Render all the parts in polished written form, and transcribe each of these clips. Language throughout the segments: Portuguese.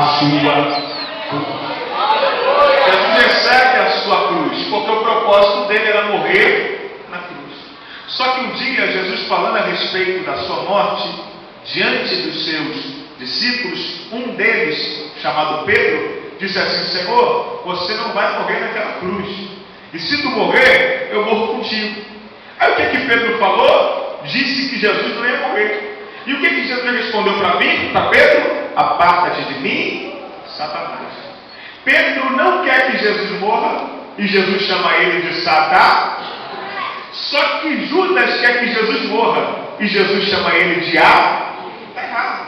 sua cruz. Jesus recebe a sua cruz, porque o propósito dele era morrer na cruz. Só que um dia, Jesus falando a respeito da sua morte, diante dos seus discípulos, um deles, chamado Pedro, disse assim: Senhor, você não vai morrer naquela cruz, e se tu morrer, eu morro contigo. Aí o que Pedro falou? Disse que Jesus não ia morrer. E o que Jesus respondeu para mim, para Pedro? Aparta-te de mim, Satanás. Pedro não quer que Jesus morra, e Jesus chama ele de Satanás. Só que Judas quer que Jesus morra, e Jesus chama ele de Está errado.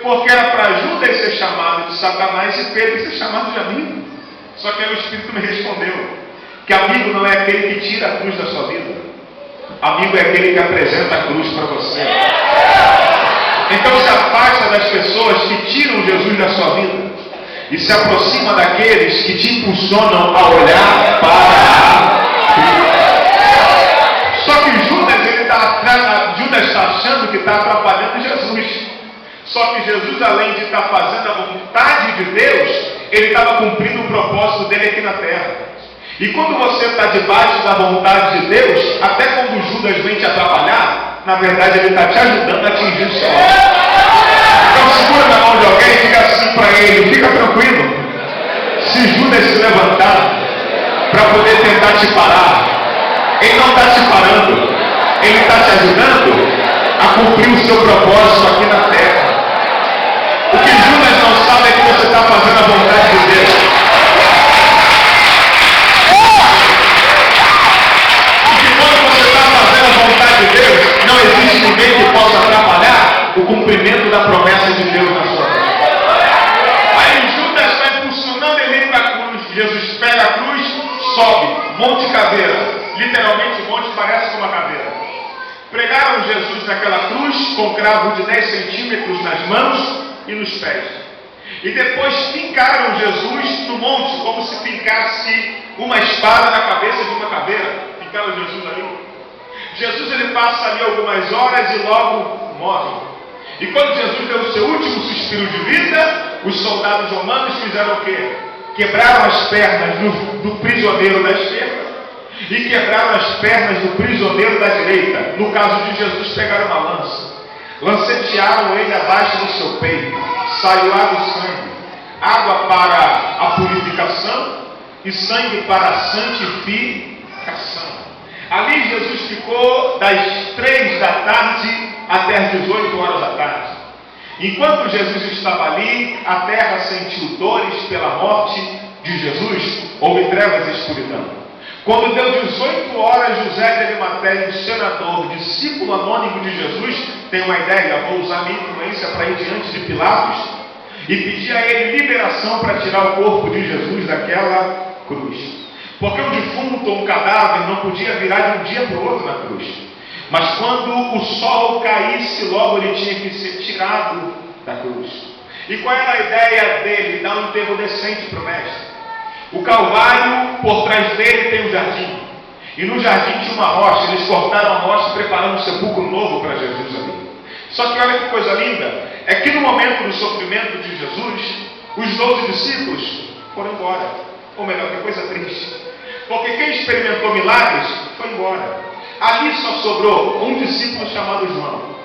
Porque era para Judas ser chamado de Satanás e Pedro ser chamado de amigo. Só que aí o Espírito me respondeu que amigo não é aquele que tira a cruz da sua vida. Amigo é aquele que apresenta a cruz para você. Então se afasta das pessoas que tiram Jesus da sua vida e se aproxima daqueles que te impulsionam a olhar para a cruz. Só que Judas está achando que está atrapalhando Jesus. Só que Jesus, além de estar fazendo a vontade de Deus, ele estava cumprindo o propósito dele aqui na terra. E quando você está debaixo da vontade de Deus, até quando Judas vem te atrapalhar, na verdade ele está te ajudando a atingir o seu alvo. Então segura na mão de alguém e diga assim para ele: fica tranquilo. Se Judas se levantar para poder tentar te parar, ele não está te parando, ele está te ajudando a cumprir o seu propósito aqui na terra. O que Judas não sabe é que você está fazendo a vontade de Deus. Porque quando você está fazendo a vontade de Deus, não existe ninguém que possa atrapalhar o cumprimento da promessa de Deus na sua vida. Aí Judas está impulsionando ele para a cruz. Jesus pega a cruz, sobe, monte caveira. Literalmente o monte parece com uma caveira. Pregaram Jesus naquela cruz com cravo de 10 centímetros nas mãos e nos pés. E depois fincaram Jesus no monte, como se fincasse uma espada na cabeça de uma caveira. Fincaram Jesus ali. Jesus ele passa ali algumas horas e logo morre. E quando Jesus deu o seu último suspiro de vida, os soldados romanos fizeram o quê? Quebraram as pernas do prisioneiro da esquerda e quebraram as pernas do prisioneiro da direita. No caso de Jesus, pegaram uma lança, lancetearam ele abaixo do seu peito, saiu água e sangue, água para a purificação e sangue para a santificação. Ali Jesus ficou das 3 da tarde até as 18 horas da tarde. Enquanto Jesus estava ali, a terra sentiu dores pela morte de Jesus, houve trevas e escuridão. Quando deu 18 horas, José de Arimateia, um senador, discípulo anônimo de Jesus, tem uma ideia: vou usar minha influência para ir diante de Pilatos e pedir a ele liberação para tirar o corpo de Jesus daquela cruz. Porque um defunto ou um cadáver não podia virar de um dia para o outro na cruz. Mas quando o sol caísse, logo ele tinha que ser tirado da cruz. E qual era a ideia dele? Dar um enterro decente para o mestre. O Calvário, por trás dele tem um jardim. E no jardim tinha uma rocha. Eles cortaram a rocha preparando um sepulcro novo para Jesus ali. Só que olha que coisa linda. É que no momento do sofrimento de Jesus, os 12 discípulos foram embora. Ou melhor, que coisa triste. Porque quem experimentou milagres foi embora. Ali só sobrou um discípulo chamado João.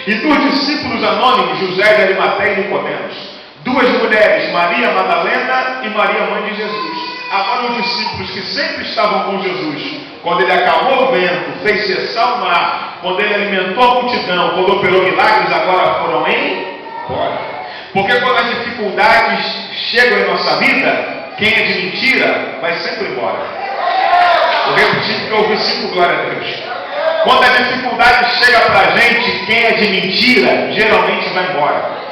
E dos discípulos anônimos, José de Arimateia e Nicodemos. 2 mulheres, Maria Madalena e Maria, mãe de Jesus. Agora os discípulos que sempre estavam com Jesus, quando ele acalmou o vento, fez cessar o mar, quando ele alimentou a multidão, quando operou milagres, agora foram embora. Porque quando as dificuldades chegam em nossa vida, quem é de mentira vai sempre embora. Vou repetir porque eu ouvi 5, glória a Deus. Quando a dificuldade chega para a gente, quem é de mentira geralmente vai embora.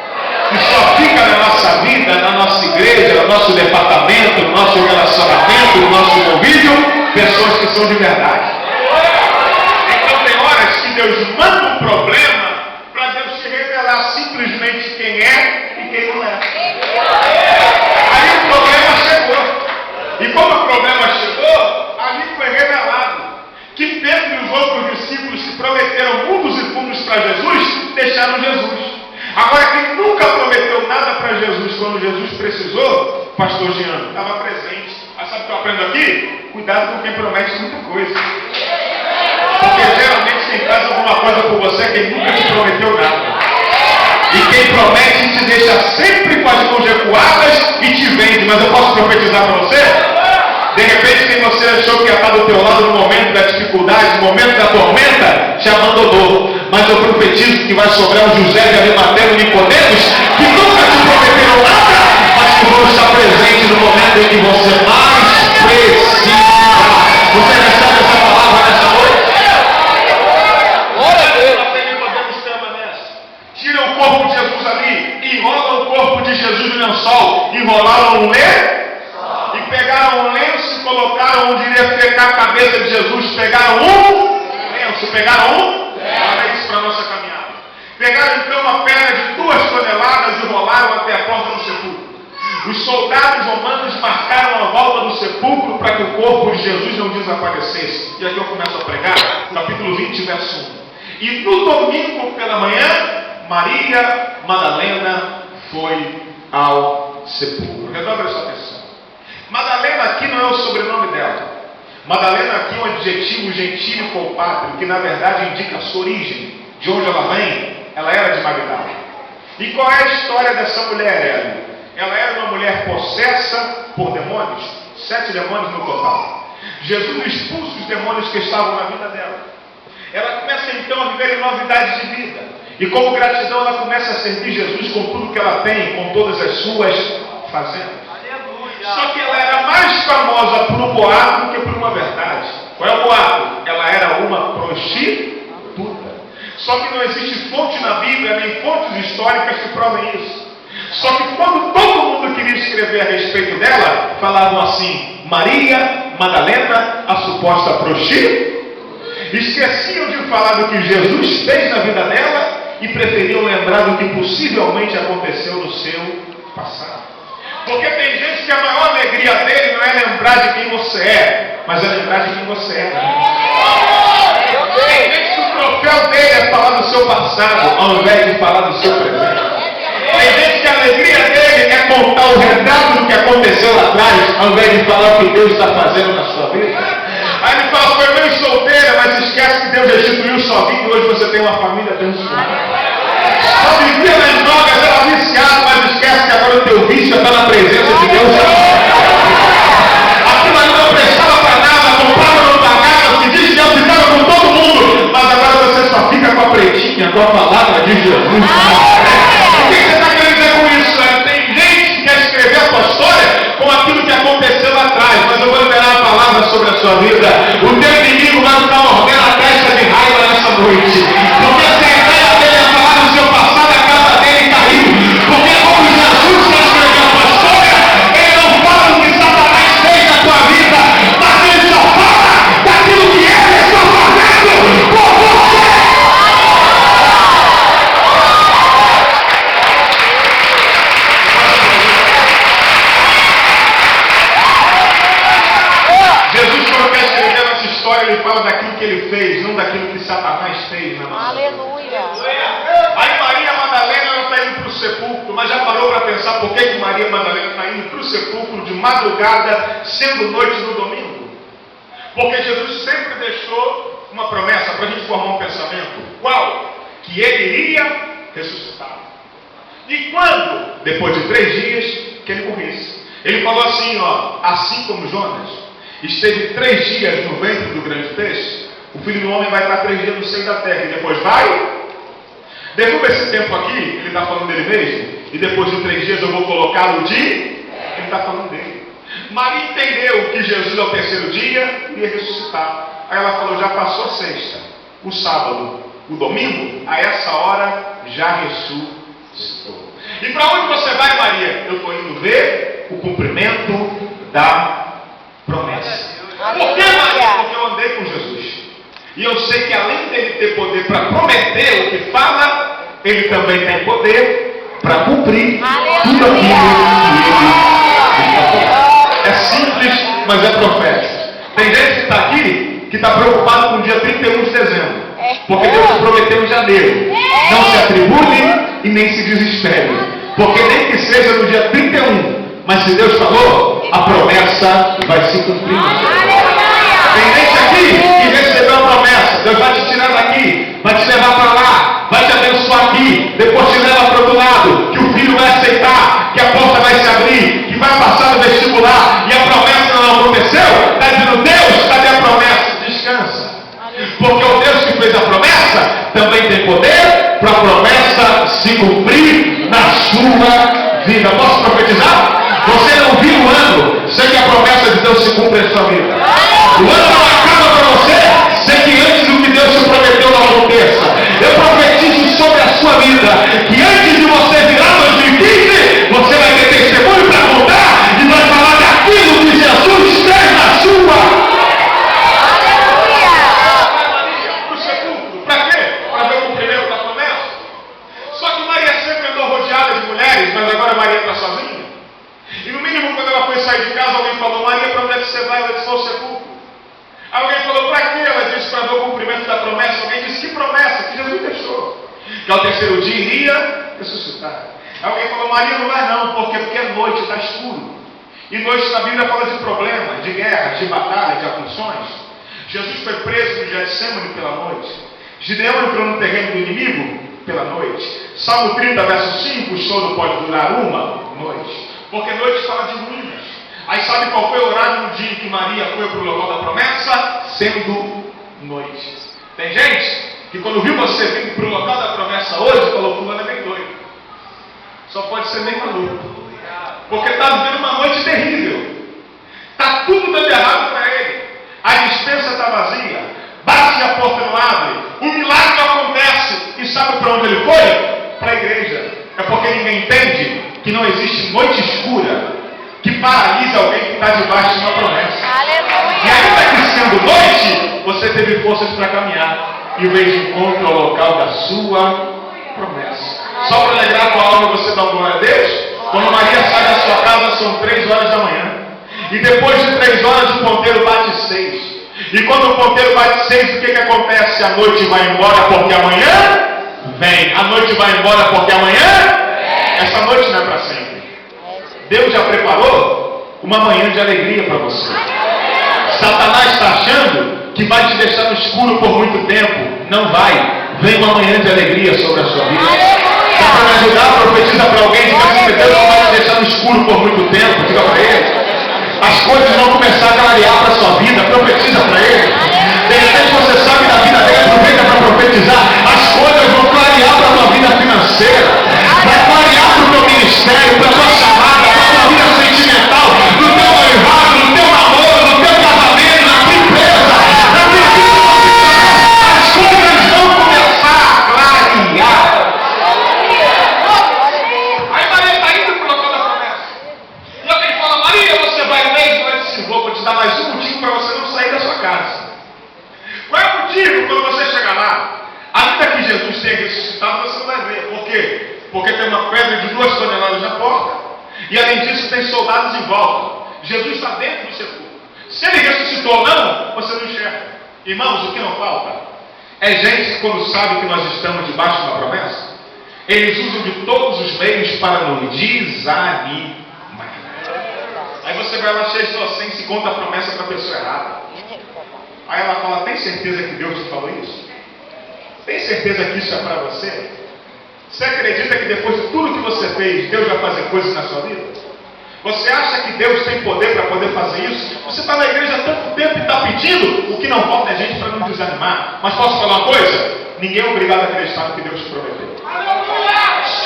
E só fica na nossa vida, na nossa igreja, no nosso departamento, no nosso relacionamento, no nosso convívio, pessoas que são de verdade. Então tem horas que Deus manda um problema para Deus te revelar simplesmente quem é e quem não é. Aí o problema chegou. E como o problema chegou, ali foi revelado que Pedro e os outros discípulos que prometeram mundos e fundos para Jesus, deixaram Jesus. Agora, quem nunca prometeu nada para Jesus pastor Jean? Estava presente. Mas sabe o que eu aprendo aqui? Cuidado com quem promete muita coisa. Porque geralmente quem faz alguma coisa por você é quem nunca te prometeu nada. E quem promete te deixa sempre com as mãos recuadas e te vende. Mas eu posso profetizar para você? De repente, quem você achou que ia estar do teu lado no momento da dificuldade, no momento da tormenta, te abandonou. Mas eu profetizo que vai sobrar um José de Arimateia e Nicodemos, que nunca te prometeram nada, mas que vão estar presentes no momento em que você mais precisa. Você recebe essa palavra nessa noite? Tira o corpo de Jesus ali, enrola o corpo de Jesus no lençol, enrolaram um lenço e pegaram um lenço e colocaram onde iria ficar a cabeça de Jesus. Pegaram um lenço, pegaram um. Olha isso para a nossa caminhada. Pegaram então uma pedra de 2 toneladas e rolaram até a porta do sepulcro. Os soldados romanos marcaram a volta do sepulcro para que o corpo de Jesus não desaparecesse. E aqui eu começo a pregar, capítulo 20, verso 1. E no domingo pela manhã, Maria Madalena foi ao sepulcro. Redobre essa atenção. Madalena aqui não é o sobrenome dela. Madalena aqui é um adjetivo gentílico ou pátrio, que na verdade indica a sua origem. De onde ela vem? Ela era de Magdala. E qual é a história dessa mulher, Ela era uma mulher possessa por demônios. 7 demônios no total. Jesus expulsa os demônios que estavam na vida dela. Ela começa então a viver em novidade de vida. E como gratidão ela começa a servir Jesus com tudo que ela tem, com todas as suas fazendas. Só que ela era mais famosa por um boato do que por uma verdade. Qual é o boato? Ela era uma prostituta. Só que não existe fonte na Bíblia, nem fontes históricas que provem isso. Só que quando todo mundo queria escrever a respeito dela, falavam assim: Maria Madalena, a suposta prostituta. Esqueciam de falar do que Jesus fez na vida dela e preferiam lembrar do que possivelmente aconteceu no seu passado. Porque tem gente que a maior alegria dele não é lembrar de quem você é, mas é lembrar de quem você é. Tem gente que o troféu dele é falar do seu passado, ao invés de falar do seu presente. Tem gente que a alegria dele é contar o retrato do que aconteceu lá atrás, ao invés de falar o que Deus está fazendo na sua vida. Aí ele fala: foi meio solteira, mas esquece que Deus restituiu sua vida e hoje você tem uma família abençoada. Só vivia nas drogas, era viciado, mas esquece que agora o teu vício está na presença de Deus. Aquilo ali não prestava para nada, comprava, não pagava, se diz que eu ficava com todo mundo, mas agora você só fica com a pretinha, com a palavra de Jesus. O que você está querendo dizer com isso? Tem gente que quer escrever a sua história com aquilo que aconteceu lá atrás, mas eu vou liberar a palavra sobre a sua vida. O teu inimigo vai ficar mordendo a testa de raiva nessa noite, porque se a ideia dele é falar do seu passado, a casa dele caiu. Porque como Jesus quer escrever a sua história, ele não fala do que Satanás fez na tua vida, mas ele só fala daquilo que ele está fazendo por você. Jesus, quando quer escrever essa história, ele fala daquilo que ele fez, não daquilo que Satanás fez na nossa vida. Aleluia. Aí Maria Madalena está indo para o sepulcro, mas já parou para pensar por que Maria Madalena está indo para o sepulcro de madrugada, sendo noite no domingo? Porque Jesus sempre deixou uma promessa para a gente formar um pensamento. Qual? Que ele iria ressuscitar. E quando? Depois de 3 dias que ele morresse. Ele falou assim, assim como Jonas esteve 3 dias no ventre do grande peixe, o Filho do Homem vai estar 3 dias no seio da terra e depois vai. Derruba esse tempo aqui, ele está falando dele mesmo, e depois de 3 dias eu vou colocá-lo de. Ele está falando dele. Maria entendeu que Jesus ao 3º dia ia ressuscitar. Aí ela falou: já passou a sexta, o sábado, o domingo, a essa hora já ressuscitou. E para onde você vai, Maria? Eu estou indo ver o cumprimento da promessa. Por que, Maria? Porque eu andei com Jesus. E eu sei que além dele ter poder para prometer o que fala, ele também tem poder para cumprir tudo aquilo que ele fala. É simples, mas é profético. Tem gente que está aqui que está preocupado com o dia 31 de dezembro. Porque Deus prometeu em janeiro. Não se atribule e nem se desespere. Porque nem que seja no dia 31, Mas se Deus falou, a promessa vai se cumprir. Tem gente aqui que recebeu a promessa. Deus vai te tirar daqui, vai te levar para lá, vai te abençoar aqui, depois te leva para o outro lado, que o filho vai aceitar, que a porta vai se abrir, que vai passar no vestibular, e a promessa não aconteceu. Está dizendo, Deus, cadê a promessa? Descansa. Porque o Deus que fez a promessa também tem poder para a promessa se cumprir na sua vida. Posso profetizar? Você não viu o ano sem que a promessa de Deus se cumpra em sua vida. O ano não acaba para você sem que antes do que Deus te prometeu não aconteça. Eu profetizo sobre a sua vida que antes de você virar 2015, você vai ter testemunho para contar e vai falar daquilo que Jesus fez na sua. Para o sepulcro. Para quê? Para ver o cumprimento da promessa. Só que Maria sempre andou rodeada de mulheres, mas agora Maria está sozinha. E no mínimo, quando ela foi sair de casa, alguém falou, Maria, para onde é que você vai? Ela disse, ao sepulcro. Alguém falou, para quê? Ela disse, para ver o cumprimento da promessa. Alguém disse, que promessa? Que Jesus deixou. Que ao terceiro dia iria ressuscitar. Alguém falou, Maria, não vai não, porque é noite, está escuro. E noite na Bíblia fala de problemas, de guerras, de batalhas, de aflições. Jesus foi preso no Getsemane pela noite. Gideão entrou no terreno do inimigo pela noite. Salmo 30, verso 5, o sono pode durar uma noite. Porque noite fala de ruínas. Aí sabe qual foi o horário no dia em que Maria foi para o local da promessa? Sendo noite. Tem gente que quando viu você vindo para o local da promessa hoje, falou, fulano é bem doido. Só pode ser bem maluco. Porque está vivendo uma noite terrível. Está tudo dando errado para ele. A dispensa está vazia. Bate e a porta não abre. O milagre não acontece. E sabe para onde ele foi? Para a igreja. É porque ninguém entende que não existe noite escura que paralisa alguém que está debaixo de uma promessa. Aleluia. E ainda que sendo noite, você teve forças para caminhar e veio de encontro ao local da sua promessa. Só para alegrar a tua alma, você dá glória a Deus. Quando Maria sai da sua casa, são 3 horas da manhã. E depois de 3 horas, o ponteiro bate 6. E quando o ponteiro bate 6, o que acontece? A noite vai embora porque amanhã vem. A noite vai embora porque amanhã. Essa noite não é para sempre. Deus já preparou uma manhã de alegria para você. Satanás está achando que vai te deixar no escuro por muito tempo. Não vai. Vem uma manhã de alegria sobre a sua vida. Só para me ajudar, profetiza para alguém que assim, Deus não vai te deixar no escuro por muito tempo. Diga para ele. As coisas vão começar a clarear para a sua vida. Profetiza para ele. De repente você sabe da vida dele, aproveita para profetizar. As coisas vão clarear para a tua vida financeira. Vai clarear para o teu ministério, para a tua chamada, para a tua vida sentimental, no teu noivado, no teu namoro, no teu casamento, na tua empresa, na tua vida. As coisas vão começar a clarear. Aí Maria está indo para o local da promessa. E alguém fala, Maria, você vai mesmo? Ela disse, vou te dar mais um motivo para você não sair da sua casa. Qual é o motivo quando você chegar lá? Ainda que Jesus tenha ressuscitado, você não vai ver. Por quê? Porque tem uma pedra de 2 toneladas na porta. E além disso tem soldados em volta. Jesus está dentro do sepulcro. Se ele ressuscitou ou não, você não enxerga. Irmãos, o que não falta é gente que quando sabe que nós estamos debaixo de uma promessa, eles usam de todos os meios para nos desanimar. Aí você vai lá cheio de inocência e conta a promessa para a pessoa errada. Aí ela fala, tem certeza que Deus te falou isso? Tem certeza que isso é para você? Você acredita que depois de tudo que você fez, Deus vai fazer coisas na sua vida? Você acha que Deus tem poder para poder fazer isso? Você está na igreja há tanto tempo e está pedindo. O que não falta é gente para não desanimar. Mas posso falar uma coisa? Ninguém é obrigado a acreditar no que Deus te prometeu.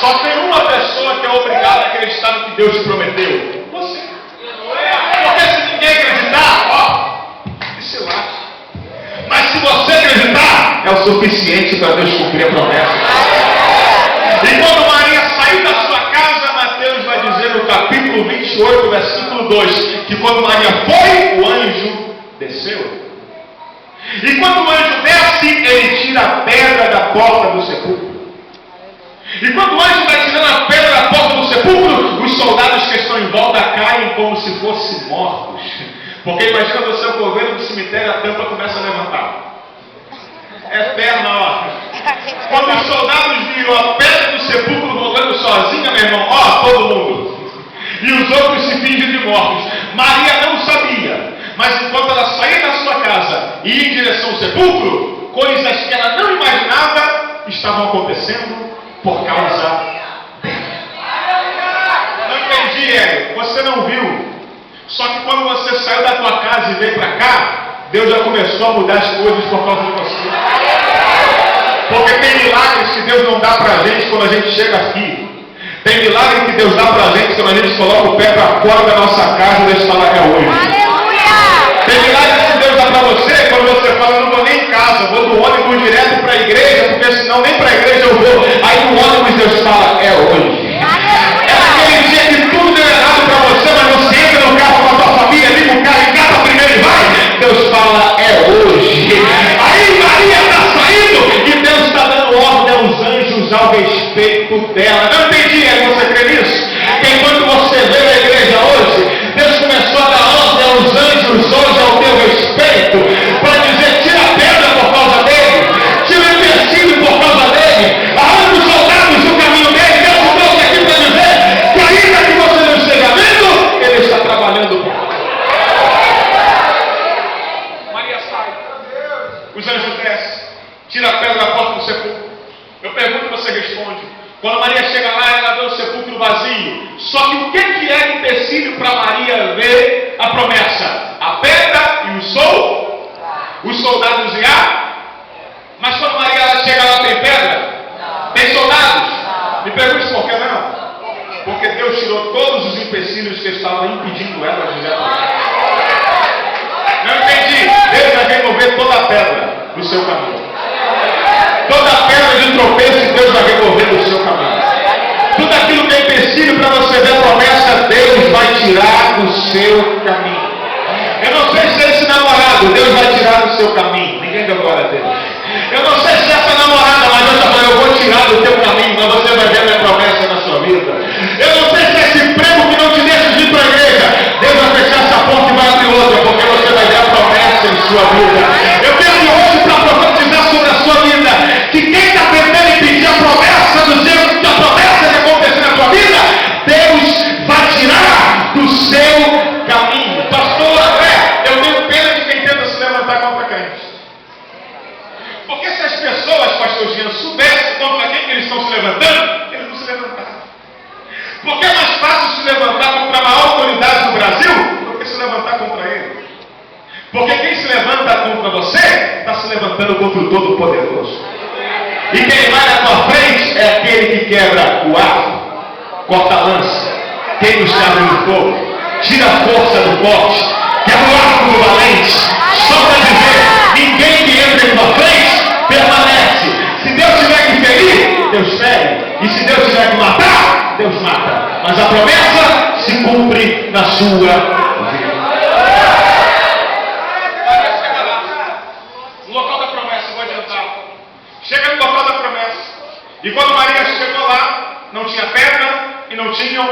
Só tem uma pessoa que é obrigada a acreditar no que Deus te prometeu. Você. Porque se ninguém acreditar, isso eu acho. Mas se você acreditar, é o suficiente para Deus cumprir a promessa. E quando Maria sair da sua casa, Mateus vai dizer no capítulo 28, versículo 2, que quando Maria foi, o anjo desceu. E quando o anjo desce, ele tira a pedra da porta do sepulcro. E quando o anjo vai tirando a pedra da porta do sepulcro, os soldados que estão em volta caem como se fossem mortos. Porque imagina você correndo do cemitério, a tampa começa a levantar. É perna, ó. Quando os soldados viram a pedra do sepulcro rolando sozinha, meu irmão, todo mundo. e os outros se fingem de mortos. Maria não sabia, mas enquanto ela saía da sua casa e ia em direção ao sepulcro, coisas que ela não imaginava estavam acontecendo por causa dela. Não entendi, Hélio, você não viu. Só que quando você saiu da tua casa e veio para cá, Deus já começou a mudar as coisas por causa de você. Porque tem milagres que Deus não dá para a gente quando a gente chega aqui. Tem milagre que Deus dá para a gente quando a gente coloca o pé para fora da nossa casa e Deus fala, é hoje. Aleluia! Tem milagre que Deus dá para você quando você fala, não vou nem em casa, vou do ônibus direto para a igreja, porque senão nem para a igreja eu vou. Aí no ônibus Deus fala, é hoje. É aquele dia que tudo deu errado para você, mas você entra no carro com a tua família, liga o carro, engata primeiro e vai. Deus fala, é hoje. Aí Maria está saindo e Deus está dando ordem aos anjos ao respeito dela. Não entendi, você crê nisso? Que enquanto você veio à igreja hoje, Deus começou a dar ordem aos anjos hoje ao teu respeito, para dizer, tira a pedra por causa dele, tira o empecilho por causa dele, arranca os soldados do caminho dele. Deus trouxe aqui para dizer que ainda que você não esteja vendo, ele está trabalhando por você. Maria sai, os anjos descem, tira a pedra da porta do sepulcro. Eu pergunto e você responde. Quando Maria chega lá, ela vê o sepulcro vazio. Só que o que era empecilho para Maria ver a promessa? A pedra e o sol? Os soldados e a? Mas quando Maria ela chega lá, tem pedra? Tem soldados? Me pergunte por que não? Porque Deus tirou todos os empecilhos que estavam impedindo ela de ver a promessa. Não entendi. Deus vai remover toda a pedra do seu caminho. Toda a pedra de tropeço Deus vai remover do seu caminho. Tudo aquilo que é empecilho para você ver a promessa, Deus vai tirar do seu caminho. Eu não sei se é esse namorado, Deus vai tirar do seu caminho. Ninguém deu glória a Deus. Eu não sei se é essa namorada, mas Deus está falando, eu vou tirar do teu caminho, mas você vai ver a minha promessa na sua vida. Eu não sei se é esse emprego que não te deixa de ir para a igreja, Deus vai fechar essa porta e vai abrir outra, porque você vai ver a promessa em sua vida. Eu venho hoje para profetizar sobre a sua vida, que quem está tentando impedir a promessa do Deus, que a promessa de acontecer na sua vida, Deus vai tirar do seu caminho. Pastor André, eu tenho pena de quem tenta se levantar contra crente. Porque se as pessoas, pastor Jean, soubessem contra quem que eles estão se levantando, eles não se levantaram. Porque é mais fácil se levantar contra a maior autoridade do Brasil do que se levantar contra ele. Porque quem se levanta contra você, está se levantando contra o Todo-Poderoso. E quem vai na tua frente é aquele que quebra o arco, corta a lança, queima os cabos do fogo, tira a força do forte, quebra o arco do valente. Só para dizer, ninguém que entra em tua frente permanece. Se Deus tiver que ferir, Deus fere. E se Deus tiver que matar, Deus mata. Mas a promessa se cumpre na sua vida. No local da promessa, vou adiantar. Chega no local da promessa. E quando Maria chegou lá, não tinha pedra e não tinham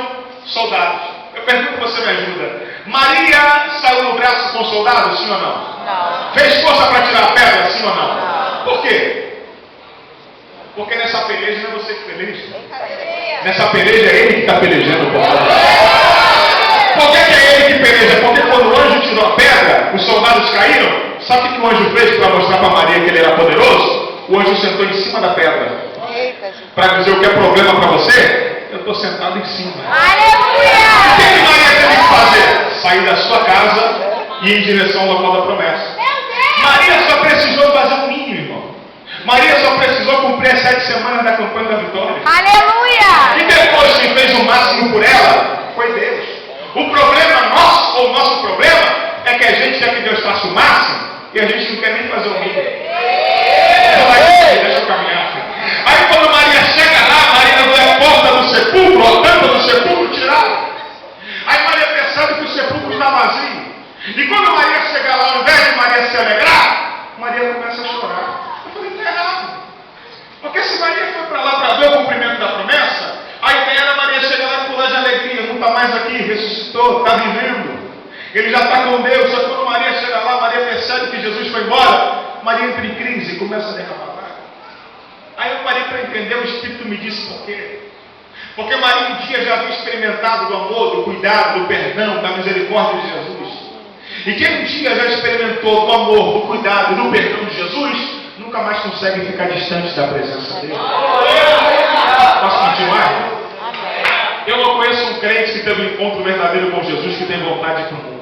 soldados. Eu pergunto, você me ajuda. Maria saiu no braço com soldados, sim ou não? Não. Fez força para tirar a pedra, sim ou não? Não. Por quê? Porque nessa peleja não é você que peleja. Nessa peleja é ele que está pelejando por você. Por que é ele que peleja? Porque quando o anjo tirou a pedra, os soldados caíram. Sabe o que o anjo fez para mostrar para Maria que ele era poderoso? O anjo sentou em cima da pedra. Para dizer o que é problema para você, eu estou sentado em cima. Aleluia! O que Maria teve que fazer? Sair da sua casa e ir em direção ao local da promessa. Maria só precisou fazer o mínimo, irmão. Maria só precisou cumprir as 7 semanas da campanha da vitória. Aleluia! E depois quem fez o máximo por ela foi Deus. O problema nosso, ou o nosso problema, é que a gente quer que Deus faça o máximo e a gente não quer nem fazer o mínimo. Deixa eu caminhar, filho. Aí quando Maria chega lá, Maria vê a porta do sepulcro, a tampa do sepulcro tirada. Aí Maria percebe que o sepulcro está vazio. E quando Maria chega lá, ao invés de Maria se alegrar, Maria começa a chorar. Eu falei, está errado. Porque se Maria foi para lá para ver o cumprimento da promessa, a ideia era Maria chegar lá e pular de alegria. Não está mais aqui, ressuscitou, está vivendo. Ele já está com Deus. Só que quando Maria chega lá, Maria percebe que Jesus foi embora. Maria entra em crise e começa a derramar. Aí eu parei para entender, o Espírito me disse por quê. Porque Maria um dia já havia experimentado do amor, do cuidado, do perdão, da misericórdia de Jesus. E quem um dia já experimentou do amor, do cuidado e do perdão de Jesus, nunca mais consegue ficar distante da presença dele. Posso continuar? Eu não conheço um crente que teve um encontro verdadeiro com Jesus que tem vontade de ir para o mundo.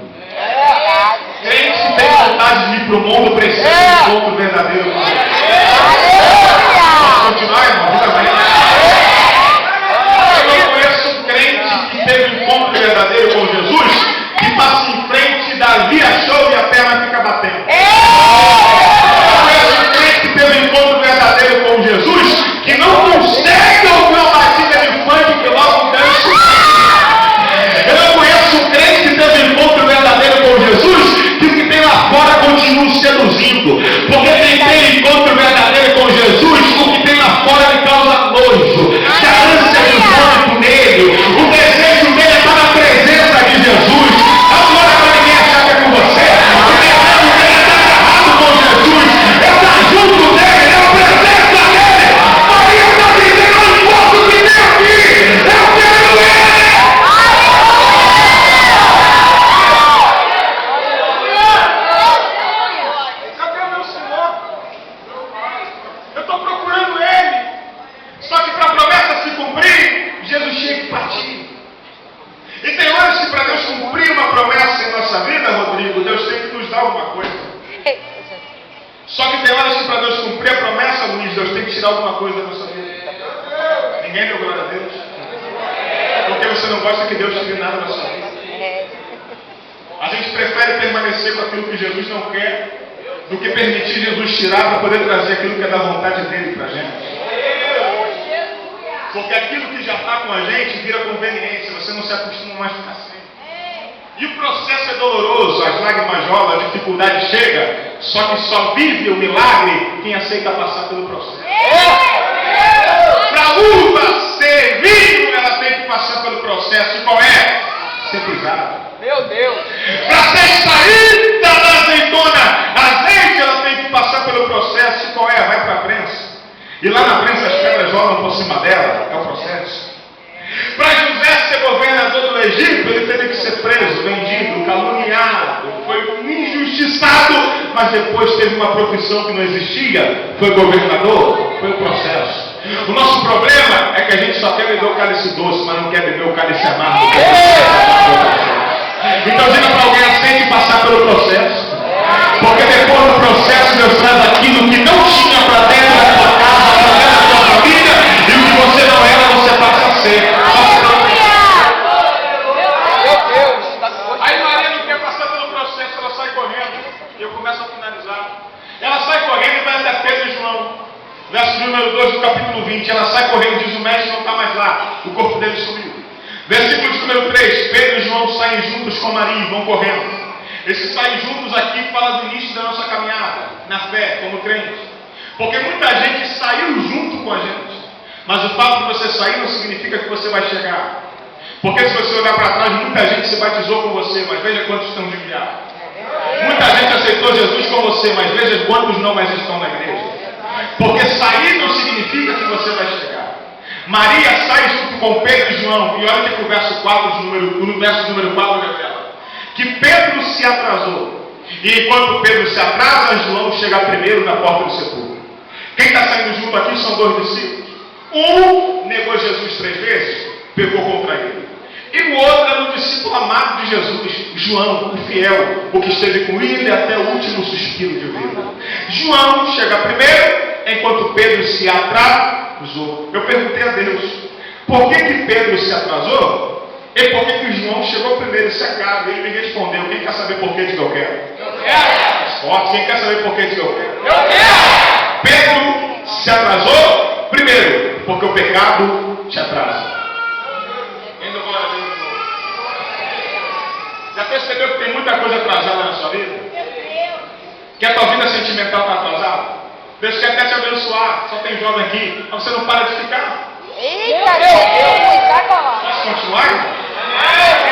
Crente que tem vontade de ir para o mundo precisa de um encontro verdadeiro com Jesus. Posso continuar, irmão? Diga bem. Eu não conheço um crente que teve um encontro verdadeiro com Jesus que passa em frente da via show e a perna fica batendo. Eu conheço um crente que teve um encontro verdadeiro com Jesus que não consegue ouvir uma batida de funk que logo dança. Eu não conheço um crente que teve um encontro verdadeiro com Jesus que o que tem lá fora continua seduzindo. Porque quem tem encontro verdadeiro com Jesus, o que tem lá fora lhe causa nojo. Que a ânsia de vômito nele, o desejo dele está na presença de Jesus. Agora para ninguém achar que é com você. O desejo dele está agarrado com Jesus. Está junto dele, é a presença dele. Maria está vivendo o encontro que tem aqui. Eu quero ele. Cadê o meu Senhor? Eu estou procurando ele. Só que para a promessa se cumprir, Jesus tinha que partir. E tem horas que para Deus cumprir uma promessa em nossa vida, Rodrigo, Deus tem que nos dar alguma coisa. Só que tem horas que para Deus cumprir a promessa, Luiz, Deus tem que tirar alguma coisa da nossa vida. Ninguém deu glória a Deus. Porque você não gosta que Deus tire nada da sua vida. A gente prefere permanecer com aquilo que Jesus não quer do que permitir Jesus tirar para poder trazer aquilo que é da vontade dele para a gente. Porque aquilo que já está com a gente vira conveniência, você não se acostuma mais a ficar sem. E o processo é doloroso, as lágrimas rolam, a dificuldade chega, só que só vive o milagre quem aceita passar pelo processo. Para a uva ser vinho, ela tem que passar pelo processo. E qual é? Ser pisada. Meu Deus! Para ser saída da azeitona, azeite, ela tem que passar pelo processo. E qual é? Vai para a prensa. E lá na prensa as pedras rolam por cima dela. É o processo. Para José ser governador do Egito, ele teve que ser preso, vendido, caluniado, foi injustiçado, mas depois teve uma profissão que não existia, foi governador, foi o processo. O nosso problema é que a gente só quer beber o cálice doce, mas não quer beber o cálice amargo. Então diga para alguém, aceite passar pelo processo. Porque depois do processo Deus traz aquilo que não tinha para dentro da sua casa, para dentro da sua família, e o que você não era, você passa a ser. Aí Maria não quer passar pelo processo, ela sai correndo. E eu começo a finalizar. Ela sai correndo e vai até Pedro e João. Verso número 2 do capítulo 20. Ela sai correndo e diz: o mestre não está mais lá. O corpo dele sumiu. Versículo número 3. Pedro e João saem juntos com Maria e vão correndo. Esses saem juntos aqui fala do início da nossa caminhada, na fé, como crente. Porque muita gente saiu junto com a gente. Mas o fato de você sair não significa que você vai chegar. Porque se você olhar para trás, muita gente se batizou com você, mas veja quantos estão desviados. Muita gente aceitou Jesus com você, mas veja quantos não mais estão na igreja. Porque sair não significa que você vai chegar. Maria sai junto com Pedro e João. E olha que o verso 4, no verso número 4 revela que Pedro se atrasou. E enquanto Pedro se atrasa, João chega primeiro na porta do sepulcro. Quem está saindo junto aqui são dois discípulos. Um negou Jesus 3 vezes, pecou contra ele. E o outro era o discípulo amado de Jesus, João, o fiel, o que esteve com ele até o último suspiro de vida. João chega primeiro, enquanto Pedro se atrasou. Eu perguntei a Deus, por que Pedro se atrasou? E por que João chegou primeiro e se acaba? Ele me respondeu: quem quer saber por que diz que eu quero? Eu quero! Forte, quem quer saber por que diz que eu quero? Eu quero! Pedro se atrasou primeiro, porque o pecado te atrasa. Ainda vou lá ver. Já percebeu que tem muita coisa atrasada na sua vida? Que a tua vida sentimental está atrasada? Deus quer até te abençoar, só tem jovem aqui, mas você não para de ficar. Eita, Deus! Posso continuar?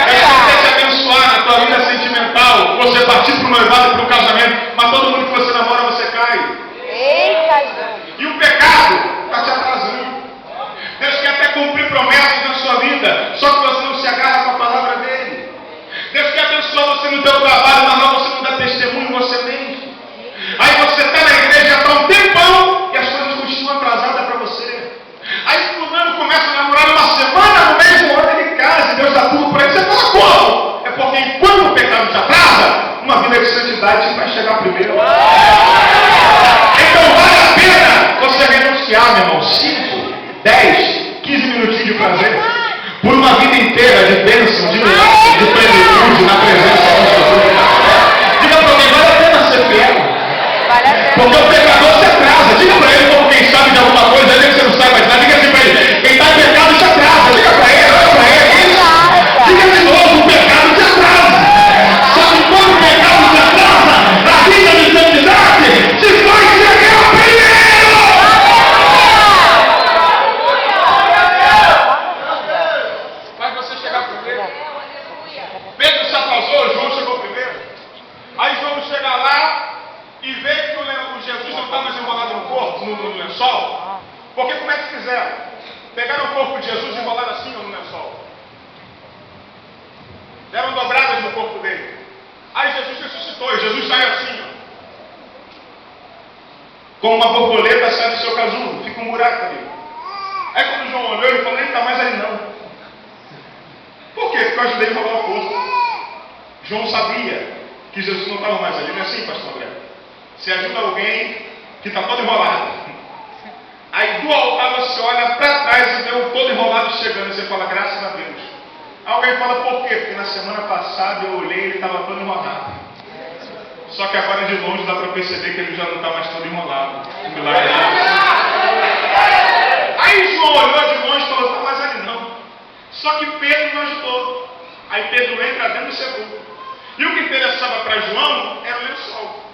Deus quer te abençoar na tua vida sentimental, você partir para o noivado e para o casamento, mas todo mundo que você namora, você cai. Eita, E o pecado está te atrasando. Deus quer até cumprir promessas na Pedro se atrasou, João chegou primeiro. Aí João chega lá e vê que o Jesus não está mais enrolado no corpo, no lençol. Porque como é que fizeram? Pegaram o corpo de Jesus e enrolaram assim no lençol. Deram dobradas no corpo dele. Aí Jesus ressuscitou e Jesus saiu assim, ó. Como uma borboleta sai do seu casulo, fica um buraco ali. Aí quando João olhou, ele falou, nem está mais ali não. Por quê? Porque eu ajudei a enrolar o corpo. João sabia que Jesus não estava mais ali. Não é assim, pastor André? Você ajuda alguém que está todo enrolado. Aí do altar você olha para trás e vê o todo enrolado chegando. E você fala, graças a Deus. Alguém fala, por quê? Porque na semana passada eu olhei e ele estava todo enrolado. Só que agora de longe dá para perceber que ele já não está mais todo enrolado. Um milagre de Deus. Aí João olhou de longe e falou, não está mais ali não. Só que Pedro não ajudou. Aí Pedro entra dentro do sepulcro. E o que interessava para João era o lençol.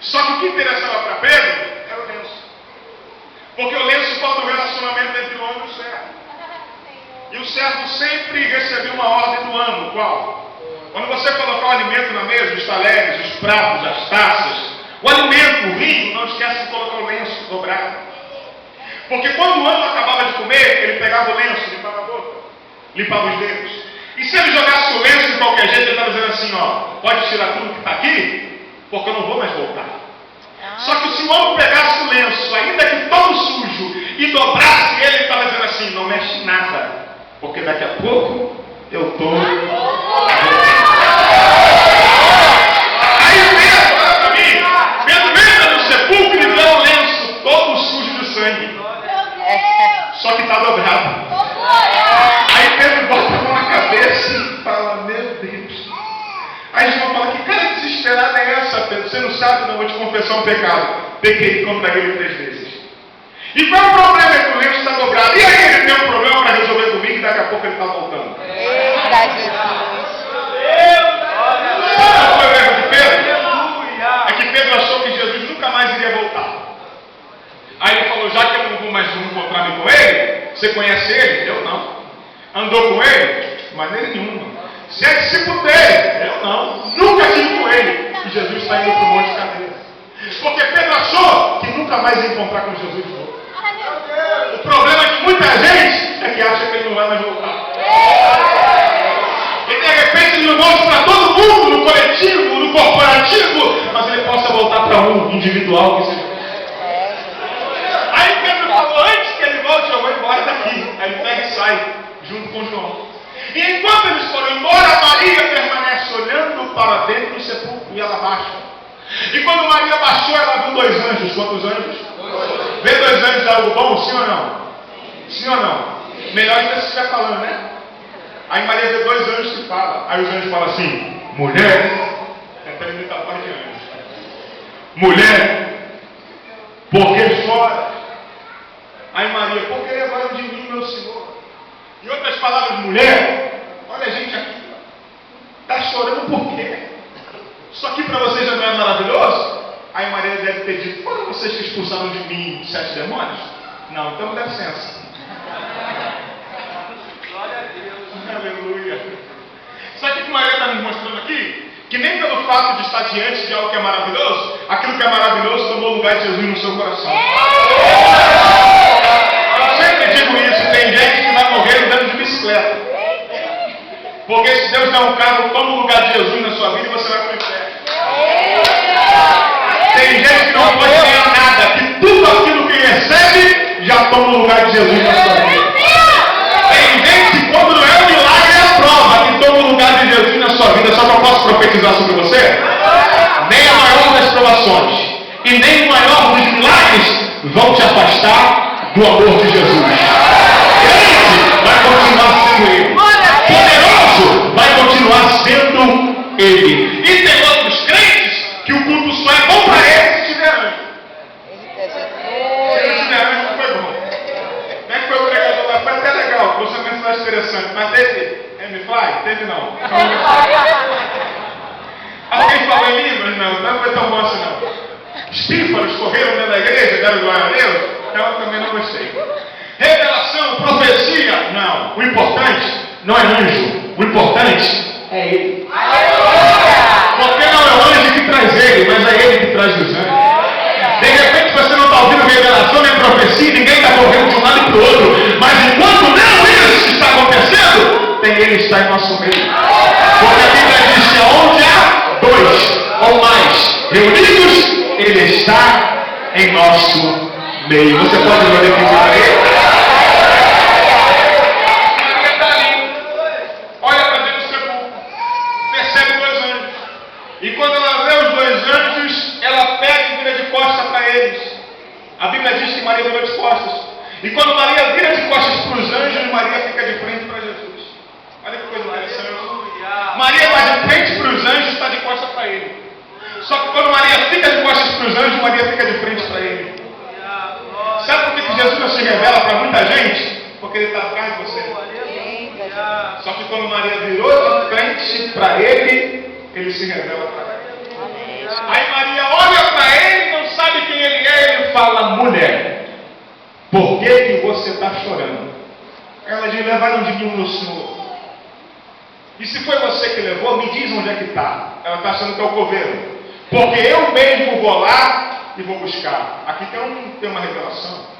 Só que o que interessava para Pedro era o lenço. Porque o lenço fala do relacionamento entre o homem e o servo. E o servo sempre recebia uma ordem do amo. Qual? Quando você colocar o alimento na mesa, os talheres, os pratos, as taças, o alimento, o vinho, não esquece de colocar o lenço dobrado. Porque quando o amo acabava de comer, ele pegava o lenço, limpava a boca, limpava os dedos. E se ele jogasse o lenço de qualquer jeito, ele estava dizendo assim, ó, pode tirar tudo que está aqui, porque eu não vou mais voltar. Só que se o homem pegasse o lenço, ainda que todo sujo, e dobrasse ele estava dizendo assim, não mexe nada, porque daqui a pouco eu estou... Aí Pedro, olha para mim, Pedro entra no sepulcro e vê o lenço todo sujo de sangue. Só que está dobrado. Aí Pedro bota a mão na cabeça e fala, meu Deus. Aí João fala, que cara desesperada é essa, Pedro? Você não sabe, não, vou te confessar um pecado. Pequei contra ele 3 vezes. E qual é o problema? É que o lenço está dobrado. E aí ele tem um problema para resolver comigo e daqui a pouco ele está voltando. Eita, Jesus. Sabe qual foi o erro de Pedro? É que Pedro achou que Jesus nunca mais iria voltar. Aí ele falou, já que eu não vou mais encontrar-me com ele, você conhece ele? Eu não. Andou com ele? De maneira nenhuma. Você é discípulo dele? Eu não. Nunca tive com ele. E Jesus está indo para o Monte Cadeira. Porque Pedro achou que nunca mais ia encontrar com Jesus de novo. O problema de muita gente é que acha que ele não vai mais voltar. E de repente ele não volta para todo mundo, no coletivo, no corporativo, mas ele possa voltar para um individual que seja. Aí Pedro falou, antes que ele volte, eu vou embora daqui. Aí ele pega e sai, junto com João. E enquanto eles foram embora, Maria permanece olhando para dentro do sepulcro e ela baixa. E quando Maria baixou, ela viu 2 anjos. Quantos anjos? Ver 2 anjos é algo bom? Sim ou não? Sim ou não? Melhor que você estiver falando, né? Aí Maria vê 2 anjos que falam. Aí os anjos falam assim, mulher, tentando imitar a parte de anjos. Mulher, por que chora? Aí Maria, por que levaram de mim, meu Senhor? Em outras palavras, mulher, olha a gente aqui. Está chorando por quê? Isso aqui para vocês já não é maravilhoso? Aí Maria deve ter dito, foram vocês que expulsaram de mim 7 demônios? Não, então dá licença. Glória a Deus. Aleluia. Sabe o que Maria está nos mostrando aqui? Que nem pelo fato de estar diante de algo que é maravilhoso, aquilo que é maravilhoso tomou lugar de Jesus no seu coração. Eu sempre digo isso, tem gente que vai morrer andando de bicicleta. Porque se Deus der um carro, toma o lugar de Jesus na sua vida e você vai para o inferno. Tem gente que não pode ganhar nada, que tudo aquilo que recebe já toma o lugar de Jesus na sua vida. Tem gente que quando não é o milagre é a prova, que toma o lugar de Jesus na sua vida. Só que eu posso profetizar sobre você? Nem a maior das provações e nem o maior dos milagres vão te afastar do amor de Jesus. Crente vai continuar sendo Ele. Poderoso vai continuar sendo Ele. E tem outros crentes que o culto só é bom para eles se tiver anjo. Se não tiver anjo, não foi bom. Como é que foi o pregador lá? Foi até legal, foi uma mensagem interessante. Mas teve M-Fly? Teve não. Alguém falou em línguas? Não foi tão bom assim não. Espífaros correram dentro da igreja, deram glória a Deus? Então eu também não gostei. Revelação, profecia? Não. O importante não é anjo. O Ele. Porque não é o anjo que traz ele, mas é Ele que traz os anjos. De repente você não está ouvindo revelação nem profecia, ninguém está correndo de um lado e para o outro. Mas enquanto não isso está acontecendo, tem Ele está em nosso meio. Porque a Bíblia diz que onde há dois ou mais reunidos, Ele está em nosso meio. Você pode olhar aqui para Ele? Olha para dentro do sepulcro, percebe dois anjos. E quando ela vê os dois anjos, ela pega e vira de costas para eles. A Bíblia diz que Maria virou de costas. E quando Maria vira de costas para os anjos, Maria fica de frente para Jesus. Olha que coisa interessante. Maria está de frente para os anjos, está de costas para ele. Só que quando Maria fica de costas para os anjos, Maria fica de frente para ele. Sabe por que Jesus não se revela para muita gente? Porque Ele está atrás de você. Só que quando Maria virou de frente para ele, Ele se revela para ela. Aí Maria olha para ele, não sabe quem ele é, ele fala: mulher, por que você está chorando? Ela diz: levaram de mim no Senhor. E se foi você que levou, me diz onde é que está. Ela está achando que é o coveiro. Porque eu mesmo vou lá e vou buscar. Aqui tem uma revelação.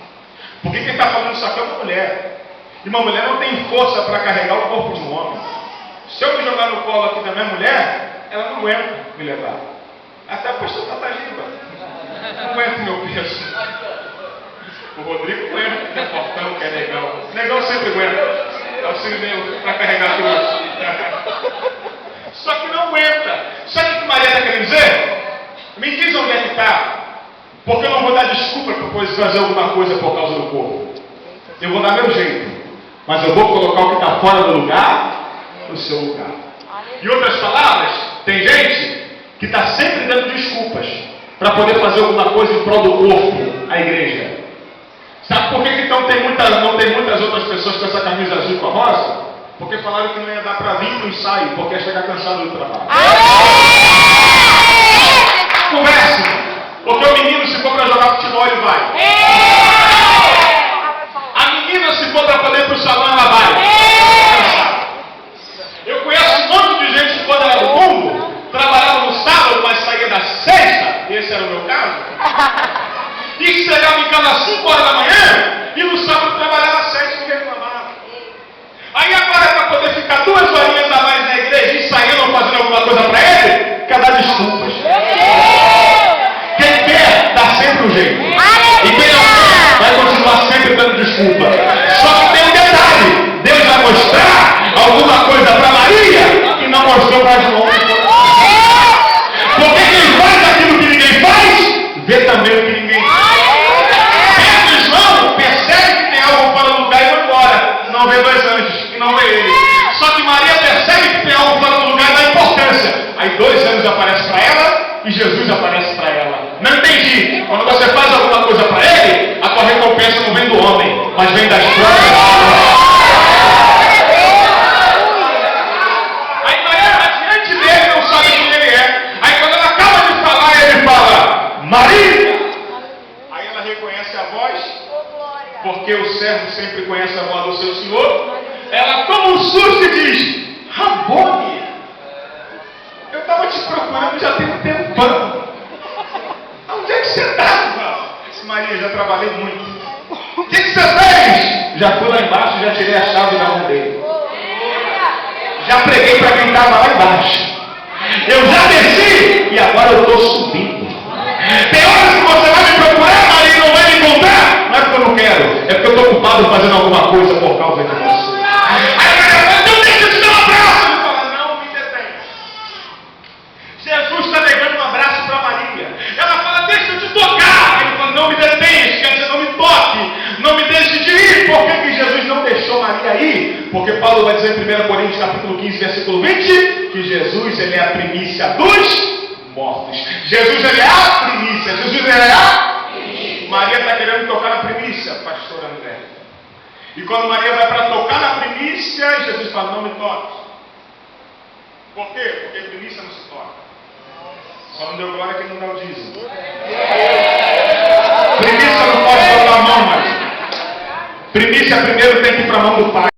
Porque quem está falando isso aqui é uma mulher. E uma mulher não tem força para carregar o corpo de um homem. Se eu me jogar no colo aqui da minha mulher, ela não aguenta me levar. Até a pastor Tatagiba não aguenta meu peso. O Rodrigo aguenta, que é portão, que é negão. Negão sempre aguenta. É o filho meu para carregar tudo. Só que não aguenta. Sabe o que Maria está querendo dizer? Me diz onde é que está. Porque eu não vou dar desculpa para depois fazer alguma coisa por causa do corpo. Eu vou dar meu jeito. Mas eu vou colocar o que está fora do lugar no seu lugar. Em outras palavras, tem gente que está sempre dando desculpas para poder fazer alguma coisa em prol do corpo, a igreja. Sabe por que então não tem muitas outras pessoas com essa camisa azul e com a rosa? Porque falaram que não ia dar para vir no ensaio, porque ia chegar cansado do trabalho. Converse, porque o menino, se for para jogar futebol, ele vai. A menina, se for para poder ir para o salão, ela vai. Eu conheço um monte de gente que, quando era do mundo, trabalhava no sábado, mas saía da sexta, esse era o meu caso, e chegava em casa às 5 horas da manhã, e no sábado trabalhava às 7 e reclamava. Aí agora, para poder ficar 2 horinhas a mais na igreja e saindo ou fazendo alguma coisa para ele, quer dar desculpas. Quem quer, dá sempre um jeito. E quem não quer, vai continuar sempre dando desculpa. Só que tem um detalhe: Deus vai mostrar alguma coisa para Maria que não mostrou para João. Porque quem faz aquilo que ninguém faz, vê também o que ninguém faz. Pedro e João percebe que tem algo fora do lugar e vai embora. Não vê 2 anjos e não vê ele. Só que Maria percebe que tem algo fora do lugar e dá importância. Aí 2 anjos aparecem para ela e Jesus aparece para ela. Não entendi. Quando você faz alguma coisa para ele, a tua recompensa não vem do homem, mas vem das próprias. Aí Maria, diante dele, não sabe quem ele é. Aí quando ela acaba de falar, ele fala: Maria. Aí ela reconhece a voz, porque o servo sempre conhece a voz do seu senhor. Ela toma um susto e diz: Rabone, eu estava te procurando já tem um tempão. Onde é que você está? Maria, já trabalhei muito. O que você fez? Já fui lá embaixo, já tirei a chave da mão dele. Já preguei para quem estava lá embaixo. Eu já desci e agora eu estou subindo. Tem horas que você vai me procurar, Maria, e não vai me encontrar. Não é porque eu não quero, é porque eu estou ocupado fazendo alguma coisa por causa de você. Aí Maria fala: então deixa eu te dar um abraço. Ele fala: não, me detém. Jesus está negando um abraço para Maria. Ela fala: deixa eu te tocar. Ele fala: não me detenha, quer dizer, não me toque, não me deixe de ir. Por que Jesus não deixou Maria ir? Porque Paulo vai dizer em 1 Coríntios capítulo 15, versículo 20, que Jesus, ele é a primícia dos mortos. Jesus, ele é a primícia. Jesus, ele é a primícia. Maria está querendo tocar na primícia, pastor André. E quando Maria vai para tocar na primícia, Jesus fala: não me toque. Por quê? Porque primícia não se toca. Só não deu glória quem não dá o dízimo. Primícia não pode botar a mão, mas primícia primeiro tem que ir para a mão do Pai.